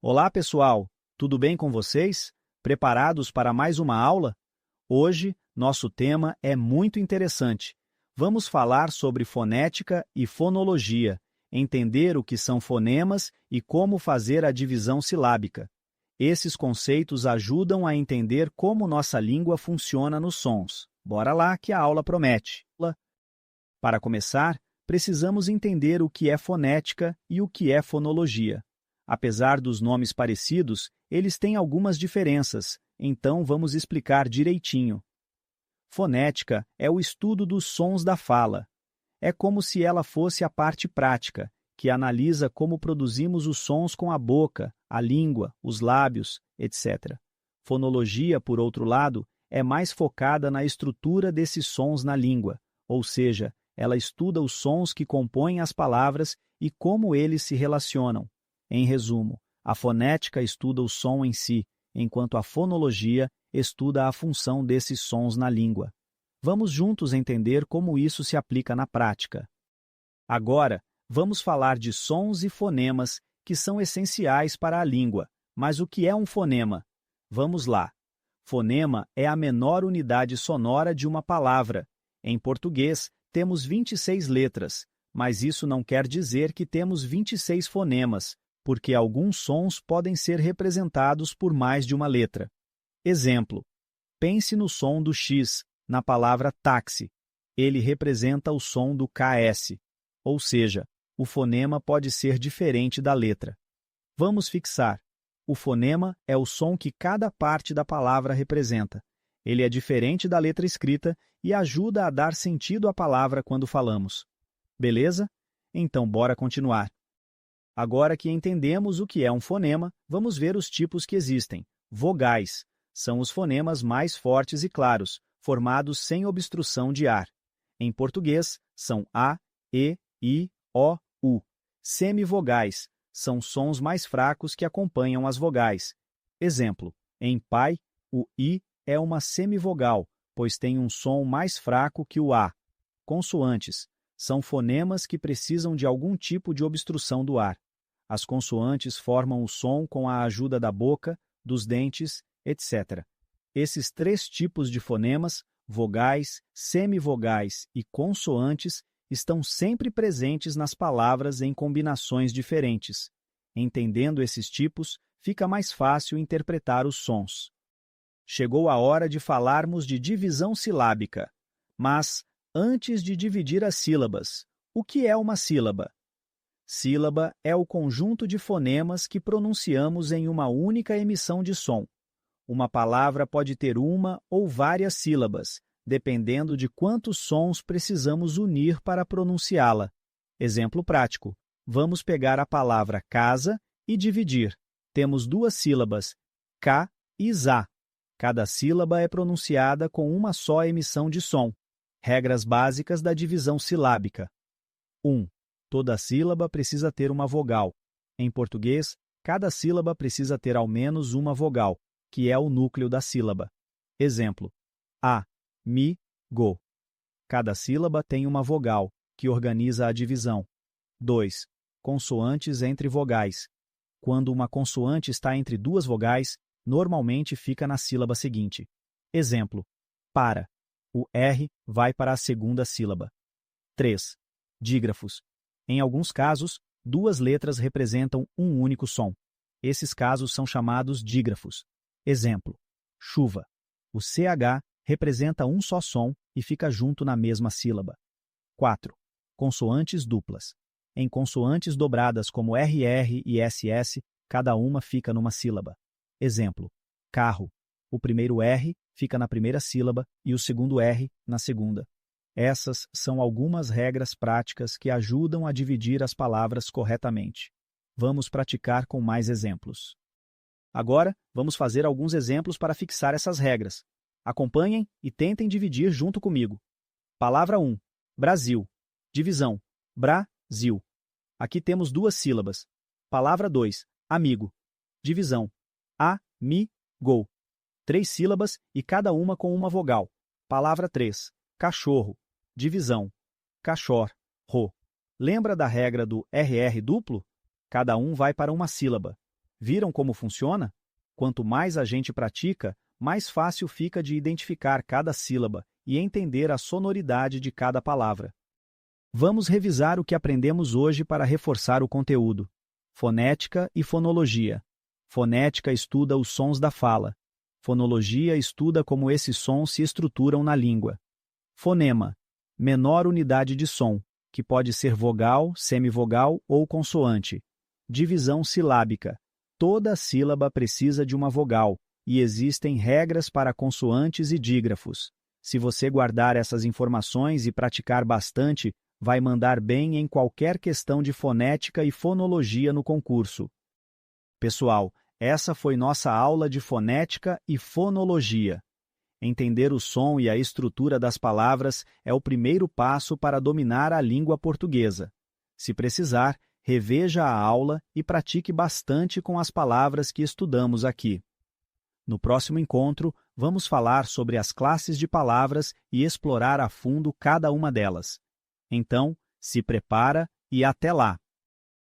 Olá, pessoal! Tudo bem com vocês? Preparados para mais uma aula? Hoje, nosso tema é muito interessante. Vamos falar sobre fonética e fonologia, entender o que são fonemas e como fazer a divisão silábica. Esses conceitos ajudam a entender como nossa língua funciona nos sons. Bora lá que a aula promete! Para começar, precisamos entender o que é fonética e o que é fonologia. Apesar dos nomes parecidos, eles têm algumas diferenças, então vamos explicar direitinho. Fonética é o estudo dos sons da fala. É como se ela fosse a parte prática, que analisa como produzimos os sons com a boca, a língua, os lábios, etc. Fonologia, por outro lado, é mais focada na estrutura desses sons na língua, ou seja, ela estuda os sons que compõem as palavras e como eles se relacionam. Em resumo, a fonética estuda o som em si, enquanto a fonologia estuda a função desses sons na língua. Vamos juntos entender como isso se aplica na prática. Agora, vamos falar de sons e fonemas que são essenciais para a língua. Mas o que é um fonema? Vamos lá. Fonema é a menor unidade sonora de uma palavra. Em português, temos 26 letras, mas isso não quer dizer que temos 26 fonemas, porque alguns sons podem ser representados por mais de uma letra. Exemplo: pense no som do X na palavra táxi. Ele representa o som do KS, ou seja, o fonema pode ser diferente da letra. Vamos fixar. O fonema é o som que cada parte da palavra representa. Ele é diferente da letra escrita e ajuda a dar sentido à palavra quando falamos. Beleza? Então, bora continuar. Agora que entendemos o que é um fonema, vamos ver os tipos que existem. Vogais são os fonemas mais fortes e claros, formados sem obstrução de ar. Em português, são A, E, I, O, U. Semivogais são sons mais fracos que acompanham as vogais. Exemplo: em pai, o I é uma semivogal, pois tem um som mais fraco que o A. Consoantes são fonemas que precisam de algum tipo de obstrução do ar. As consoantes formam o som com a ajuda da boca, dos dentes, etc. Esses três tipos de fonemas, vogais, semivogais e consoantes, estão sempre presentes nas palavras em combinações diferentes. Entendendo esses tipos, fica mais fácil interpretar os sons. Chegou a hora de falarmos de divisão silábica. Mas, antes de dividir as sílabas, o que é uma sílaba? Sílaba é o conjunto de fonemas que pronunciamos em uma única emissão de som. Uma palavra pode ter uma ou várias sílabas, dependendo de quantos sons precisamos unir para pronunciá-la. Exemplo prático: vamos pegar a palavra casa e dividir. Temos duas sílabas, ca e za. Cada sílaba é pronunciada com uma só emissão de som. Regras básicas da divisão silábica. 1. Toda sílaba precisa ter uma vogal. Em português, cada sílaba precisa ter ao menos uma vogal, que é o núcleo da sílaba. Exemplo: a, mi, go. Cada sílaba tem uma vogal, que organiza a divisão. 2. Consoantes entre vogais. Quando uma consoante está entre duas vogais, normalmente fica na sílaba seguinte. Exemplo: para. O R vai para a segunda sílaba. 3. Dígrafos. Em alguns casos, duas letras representam um único som. Esses casos são chamados dígrafos. Exemplo: chuva. O CH representa um só som e fica junto na mesma sílaba. 4. Consoantes duplas. Em consoantes dobradas como RR e SS, cada uma fica numa sílaba. Exemplo: carro. O primeiro R fica na primeira sílaba e o segundo R na segunda. Essas são algumas regras práticas que ajudam a dividir as palavras corretamente. Vamos praticar com mais exemplos. Agora, vamos fazer alguns exemplos para fixar essas regras. Acompanhem e tentem dividir junto comigo. Palavra 1. Brasil. Divisão: Bra-zil. Aqui temos duas sílabas. Palavra 2. Amigo. Divisão: A-mi-go. 3 sílabas e cada uma com uma vogal. Palavra 3. Cachorro. Divisão: cachor-ro. Lembra da regra do RR duplo? Cada um vai para uma sílaba. Viram como funciona? Quanto mais a gente pratica, mais fácil fica de identificar cada sílaba e entender a sonoridade de cada palavra. Vamos revisar o que aprendemos hoje para reforçar o conteúdo. Fonética e fonologia. Fonética estuda os sons da fala. Fonologia estuda como esses sons se estruturam na língua. Fonema, menor unidade de som, que pode ser vogal, semivogal ou consoante. Divisão silábica. Toda sílaba precisa de uma vogal, e existem regras para consoantes e dígrafos. Se você guardar essas informações e praticar bastante, vai mandar bem em qualquer questão de fonética e fonologia no concurso. Pessoal, essa foi nossa aula de fonética e fonologia. Entender o som e a estrutura das palavras é o primeiro passo para dominar a língua portuguesa. Se precisar, reveja a aula e pratique bastante com as palavras que estudamos aqui. No próximo encontro, vamos falar sobre as classes de palavras e explorar a fundo cada uma delas. Então, se prepara e até lá!